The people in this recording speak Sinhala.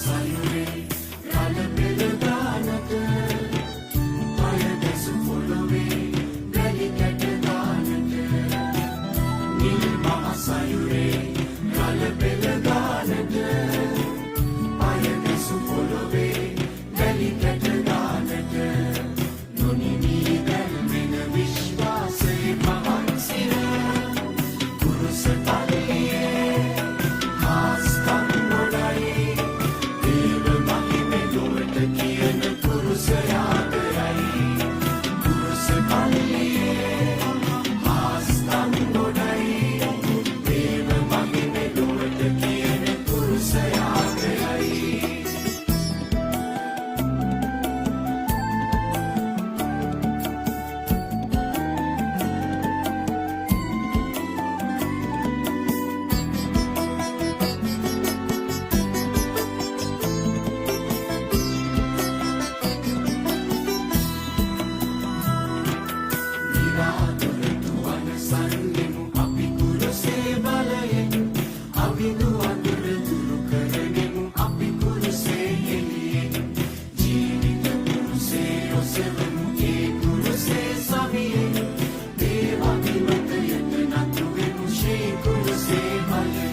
සයුරේ රළ පෙළ ගානට අය දැසු පොළොවේ වැලි කැට ගානට නිල් මහ සයුරේ රළ පෙළ ගානට අය දැසු පොළොවේ වැලි කැට ගානට නොනිමී දැල්වෙන විශ්වාසයේ මහන්සිය කුරුස තලයේ හාස්කම් නොඩයි දේව මහිමේ ලොවට කියන කුරුස යාදරයි කුරුස තලයේ හාස්කම් නොඩයි දේව මහිමේ ලොවට කියන කුරුස යාදරයි විරාදුරතුවන සන්නෙමු අපි කුරුසේ බලයෙන් අවිදු අඳුර දුරු කරනෙමු අපි කුරුසේ එළියෙන් ජීවිත කුරුසේ ඔසවමු ඒ කුරුසේ සවියෙන් දේව අභිමතයට නතු වෙමු ශ්‍රී කුරුසේ බලයෙන්